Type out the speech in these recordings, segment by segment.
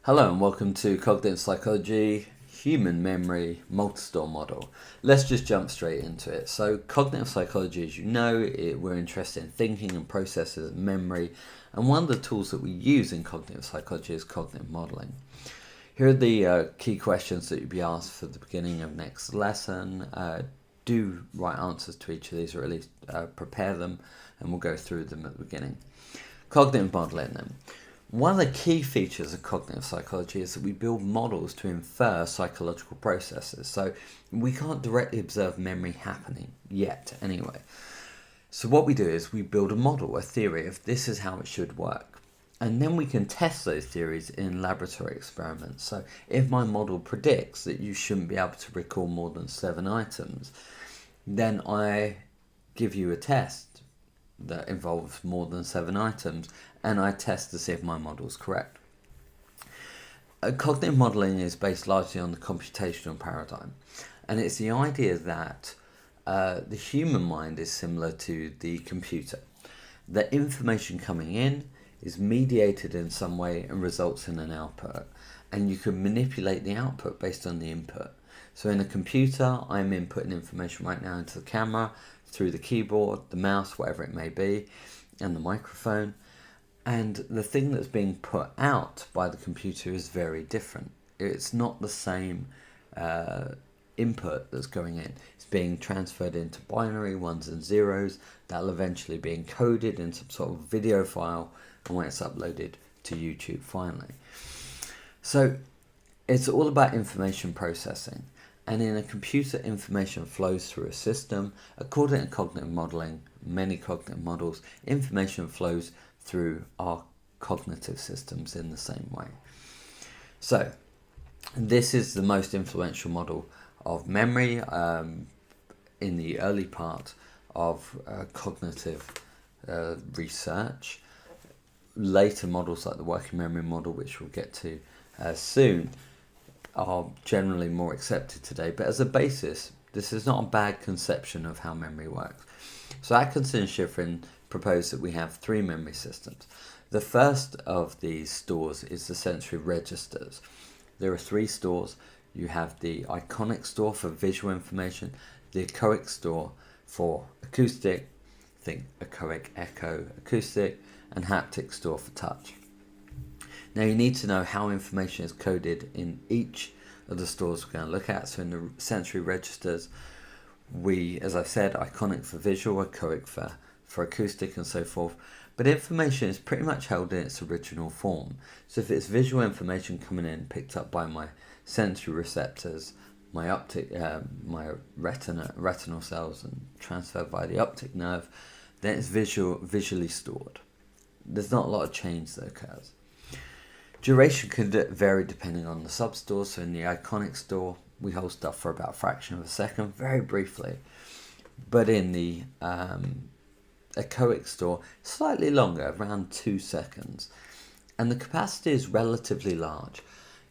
Hello and welcome to Cognitive Psychology Human Memory Multistore Model. Let's just jump straight into it. So cognitive psychology, as you know, we're interested in thinking and processes and memory, and one of the tools that we use in cognitive psychology is cognitive modeling. Here are the key questions that you'll be asked for the beginning of next lesson. Do write answers to each of these, or at least prepare them, and we'll go through them at the beginning. Cognitive modeling then. One of the key features of cognitive psychology is that we build models to infer psychological processes. So we can't directly observe memory happening yet, anyway. So what we do is we build a model, a theory of this is how it should work. And then we can test those theories in laboratory experiments. So if my model predicts that you shouldn't be able to recall more than 7 items, then I give you a test that involves more than 7 items, and I test to see if my model is correct. Cognitive modeling is based largely on the computational paradigm, and it's the idea that the human mind is similar to the computer. The information coming in is mediated in some way and results in an output, and you can manipulate the output based on the input. So in a computer, I'm inputting information right now into the camera through the keyboard, the mouse, whatever it may be, and the microphone. And the thing that's being put out by the computer is very different. It's not the same input that's going in. It's being transferred into binary ones and zeros that'll eventually be encoded in some sort of video file, and when it's uploaded to YouTube finally. So it's all about information processing. And in a computer, information flows through a system. According to cognitive modeling, many cognitive models, information flows through our cognitive systems in the same way. So this is the most influential model of memory in the early part of cognitive research. Later models like the working memory model, which we'll get to soon, are generally more accepted today, but as a basis, this is not a bad conception of how memory works. So Atkinson and Shiffrin proposed that we have 3 memory systems. The first of these stores is the sensory registers. There are 3 stores. You have the iconic store for visual information, the echoic store for acoustic, think echoic, echo, acoustic, and haptic store for touch. Now you need to know how information is coded in each of the stores we're going to look at. So in the sensory registers, we, as I said, iconic for visual, echoic for acoustic and so forth. But information is pretty much held in its original form. So if it's visual information coming in, picked up by my sensory receptors, my retinal cells, and transferred by the optic nerve, then it's visually stored. There's not a lot of change that occurs. Duration can vary depending on the substore. So in the iconic store, we hold stuff for about a fraction of a second, very briefly. But in the echoic store, slightly longer, around 2 seconds. And the capacity is relatively large.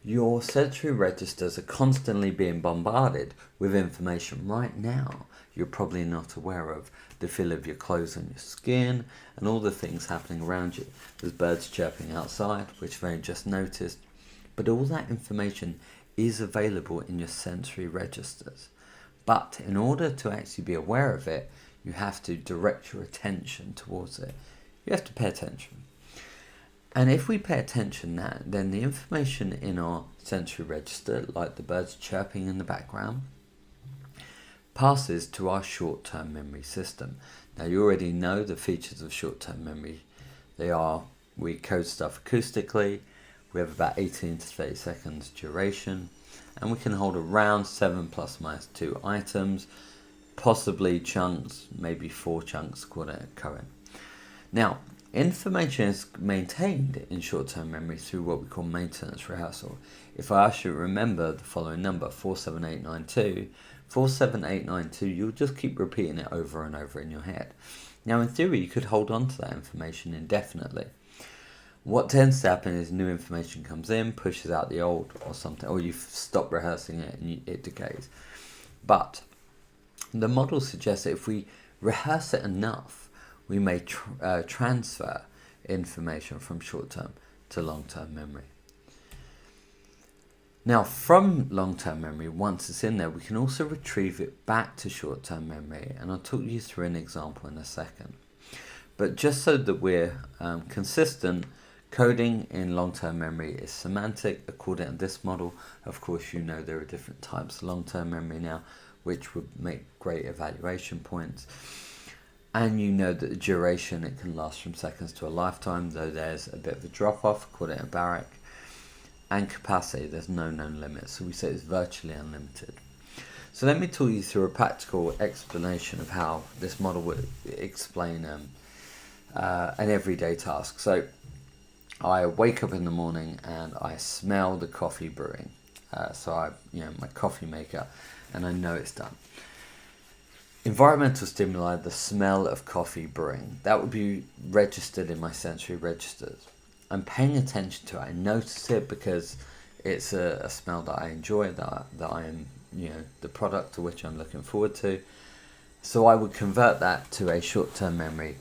Your sensory registers are constantly being bombarded with information right now you're probably not aware of. The feel of your clothes on your skin and all the things happening around you. There's birds chirping outside, which you've only just noticed. But all that information is available in your sensory registers. But in order to actually be aware of it, you have to direct your attention towards it. You have to pay attention. And if we pay attention now, then the information in our sensory register, like the birds chirping in the background, passes to our short-term memory system. Now you already know the features of short-term memory. We code stuff acoustically, we have about 18 to 30 seconds duration, and we can hold around 7 plus minus 2 items, possibly chunks, maybe 4 chunks according to current. Now, information is maintained in short-term memory through what we call maintenance rehearsal. If I ask you to remember the following number, 47892, you'll just keep repeating it over and over in your head. Now, in theory, you could hold on to that information indefinitely. What tends to happen is new information comes in, pushes out the old or something, or you stop rehearsing it and it decays. But the model suggests that if we rehearse it enough, we may transfer information from short-term to long-term memory. Now, from long-term memory, once it's in there, we can also retrieve it back to short-term memory, and I'll talk you through an example in a second. But just so that we're consistent, coding in long-term memory is semantic according to this model. Of course, you know there are different types of long-term memory now, which would make great evaluation points. And you know that the duration, it can last from seconds to a lifetime, though there's a bit of a drop-off according to Barrack. And capacity, there's no known limit, so we say it's virtually unlimited. So let me talk you through a practical explanation of how this model would explain an everyday task. So I wake up in the morning and I smell the coffee brewing. My coffee maker, and I know it's done. Environmental stimuli, the smell of coffee brewing, that would be registered in my sensory registers. I'm paying attention to it. I notice it because it's a smell that I enjoy, that I am, the product to which I'm looking forward to. So I would convert that to a short-term memory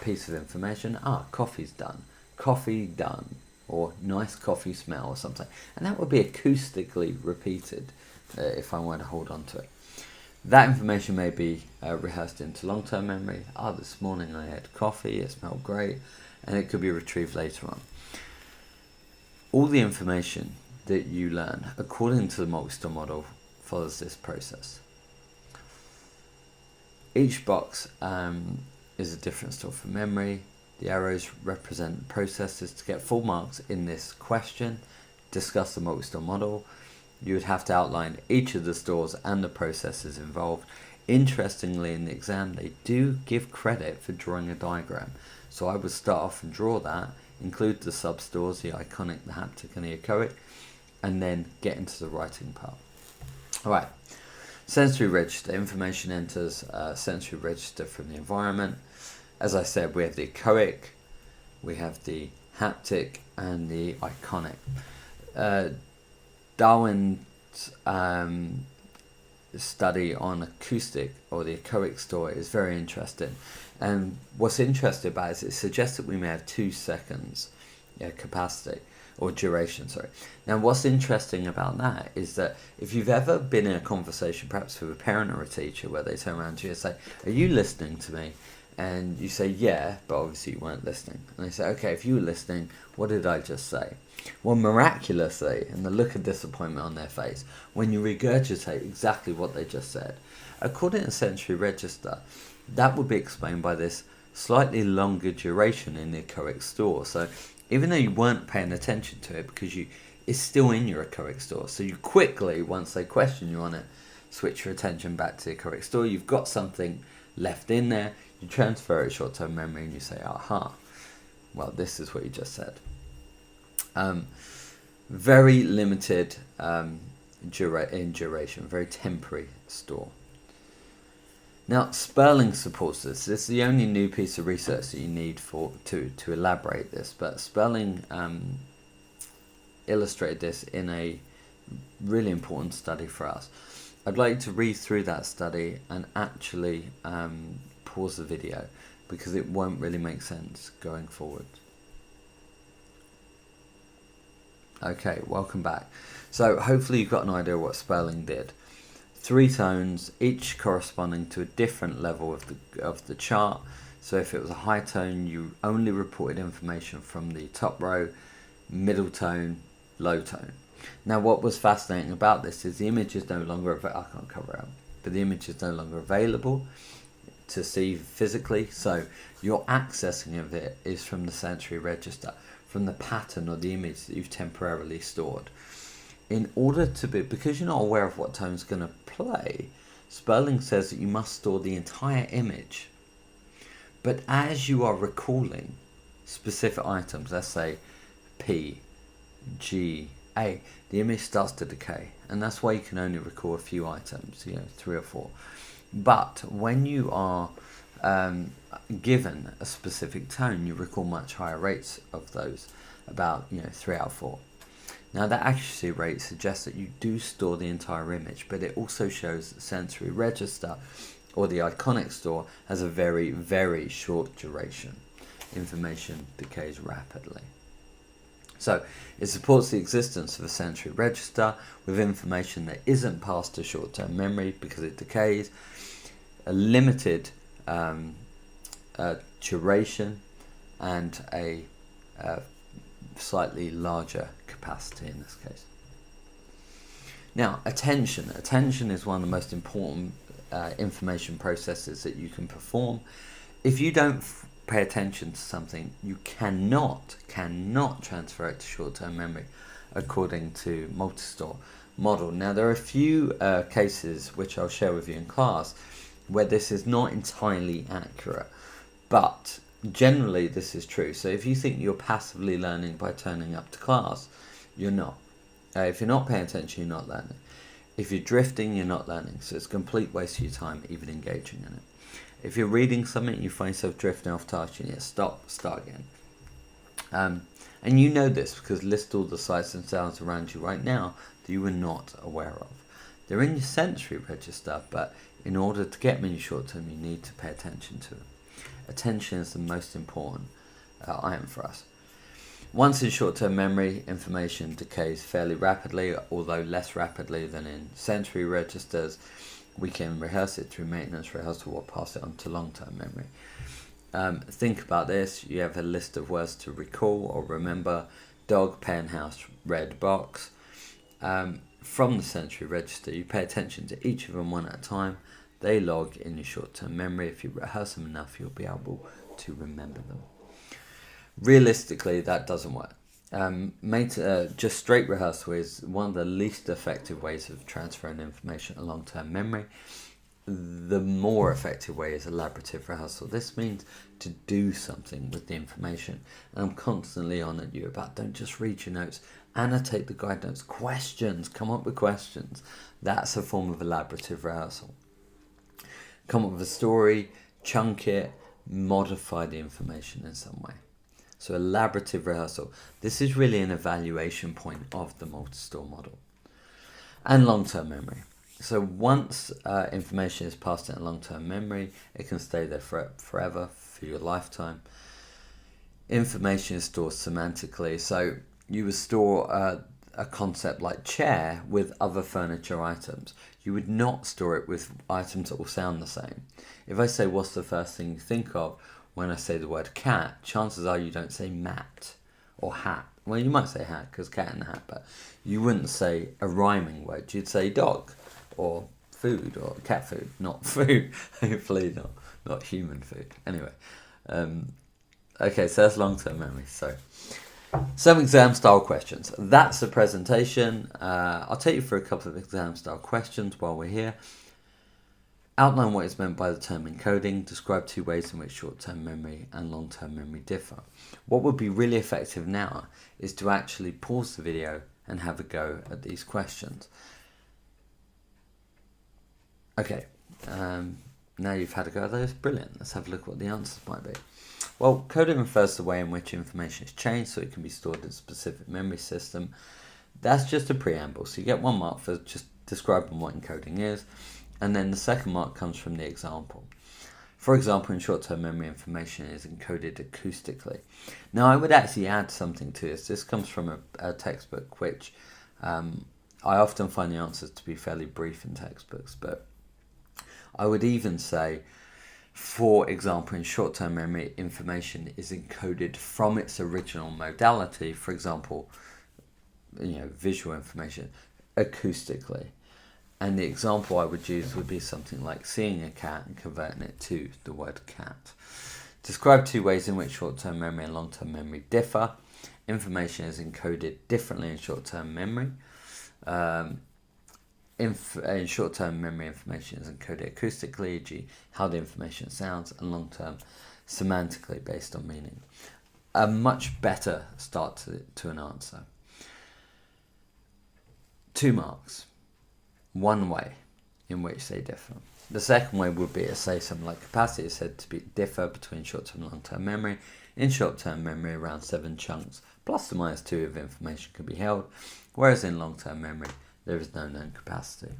piece of information. Coffee's done. Coffee done. Or nice coffee smell or something. And that would be acoustically repeated if I want to hold on to it. That information may be rehearsed into long-term memory. This morning I had coffee, it smelled great. And it could be retrieved later on. All the information that you learn, according to the multistore model, follows this process. Each box is a different store for memory. The arrows represent processes. To get full marks in this question, discuss the multistore model. You would have to outline each of the stores and the processes involved. Interestingly, in the exam, they do give credit for drawing a diagram. So I would start off and draw that, include the substores, the iconic, the haptic, and the echoic, and then get into the writing part. All right, sensory register. Information enters sensory register from the environment. As I said, we have the echoic, we have the haptic, and the iconic. Darwin's study on acoustic, or the echoic store, is very interesting. And what's interesting about it is it suggests that we may have 2 seconds capacity, or duration, sorry. Now what's interesting about that is that if you've ever been in a conversation, perhaps with a parent or a teacher, where they turn around to you and say, "Are you listening to me?" And you say, "Yeah," but obviously you weren't listening. And they say, "Okay, if you were listening, what did I just say?" Well, miraculously, and the look of disappointment on their face, when you regurgitate exactly what they just said, according to sensory register, that would be explained by this slightly longer duration in the echoic store. So even though you weren't paying attention to it, because it's still in your echoic store, so you quickly, once they question you on it, switch your attention back to the echoic store. You've got something left in there, you transfer it short-term memory, and you say, "Aha, well, this is what you just said." Very limited in duration, very temporary store. Now, Sperling supports this. This is the only new piece of research that you need to elaborate this, but Sperling illustrated this in a really important study for us. I'd like to read through that study and actually pause the video, because it won't really make sense going forward. Okay, welcome back. So hopefully you've got an idea what Sperling did. 3 tones, each corresponding to a different level of the chart. So if it was a high tone, you only reported information from the top row, middle tone, low tone. Now what was fascinating about this is the image is no longer I can't cover it up, but the image is no longer available to see physically, so your accessing of it is from the sensory register, from the pattern or the image that you've temporarily stored. In order to because you're not aware of what tone's going to play, Sperling says that you must store the entire image. But as you are recalling specific items, let's say P, G, A, the image starts to decay, and that's why you can only recall a few items, 3 or 4. But when you are given a specific tone, you recall much higher rates of those, about 3 out of 4. Now that accuracy rate suggests that you do store the entire image, but it also shows that sensory register, or the iconic store, has a very, very short duration. Information decays rapidly. So it supports the existence of a sensory register with information that isn't passed to short-term memory because it decays, a limited duration, and a slightly larger capacity in this case. Now, attention. Attention is one of the most important information processes that you can perform. If you don't pay attention to something, you cannot transfer it to short-term memory, according to Multistore model. Now, there are a few cases which I'll share with you in class where this is not entirely accurate, but generally this is true. So if you think you're passively learning by turning up to class, you're not. If you're not paying attention, you're not learning. If you're drifting, you're not learning. So it's a complete waste of your time even engaging in it. If you're reading something, you find yourself drifting off task, you need to stop, start again. And you know this because list all the sights and sounds around you right now that you were not aware of. They're in your sensory register, but in order to get them in your short term, you need to pay attention to them. Attention is the most important item for us. Once in short-term memory, information decays fairly rapidly, although less rapidly than in sensory registers. We can rehearse it through maintenance rehearsal or pass it on to long-term memory. Think about this. You have a list of words to recall or remember: dog, pen, house, red box. From the sensory register, you pay attention to each of them one at a time. They log in your short-term memory. If you rehearse them enough, you'll be able to remember them. Realistically, that doesn't work. Just straight rehearsal is one of the least effective ways of transferring information to long-term memory. The more effective way is elaborative rehearsal. This means to do something with the information. And I'm constantly on at you about don't just read your notes, annotate the guide notes, questions, come up with questions. That's a form of elaborative rehearsal. Come up with a story, chunk it, modify the information in some way. So elaborative rehearsal. This is really an evaluation point of the Multistore model. And long-term memory. So once information is passed into long-term memory, it can stay there forever, for your lifetime. Information is stored semantically. So you would store a concept like chair with other furniture items. You would not store it with items that will sound the same. If I say, what's the first thing you think of when I say the word cat, chances are you don't say mat or hat. Well, you might say hat because cat and hat, but you wouldn't say a rhyming word. You'd say dog or food or cat food, not food. Hopefully not human food. Anyway, okay, so that's long-term memory. So some exam style questions. That's the presentation. I'll take you through a couple of exam style questions while we're here. Outline what is meant by the term encoding. Describe two ways in which short-term memory and long-term memory differ. What would be really effective now is to actually pause the video and have a go at these questions. Okay, now you've had a go at those. Brilliant. Let's have a look at what the answers might be. Well, coding refers to the way in which information is changed so it can be stored in a specific memory system. That's just a preamble, so you get 1 mark for just describing what encoding is. And then the second mark comes from the example. For example, in short-term memory, information is encoded acoustically. Now, I would actually add something to this. This comes from a textbook, which I often find the answers to be fairly brief in textbooks. But I would even say, for example, in short-term memory, information is encoded from its original modality. For example, visual information, acoustically. And the example I would use would be something like seeing a cat and converting it to the word cat. Describe two ways in which short-term memory and long-term memory differ. Information is encoded differently in short-term memory. In short-term memory, information is encoded acoustically, e.g. how the information sounds, and long-term semantically based on meaning. A much better start to an answer. 2 marks. One way in which they differ. The second way would be to say something like capacity is said to differ between short-term and long-term memory. In short-term memory, around 7 chunks plus or minus 2 of information can be held, whereas in long-term memory, there is no known capacity.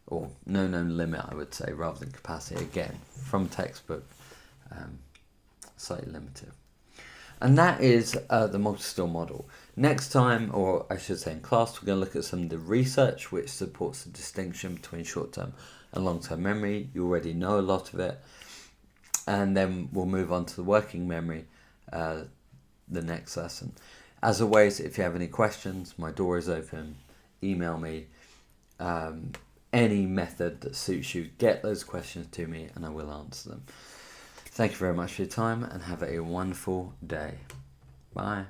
Or no known limit, I would say, rather than capacity. Again, from textbook, slightly limited. And that is the Multistore model. Next time, or I should say in class, we're going to look at some of the research which supports the distinction between short-term and long-term memory. You already know a lot of it. And then we'll move on to the working memory the next lesson. As always, if you have any questions, my door is open. Email me. Any method that suits you, get those questions to me and I will answer them. Thank you very much for your time and have a wonderful day. Bye.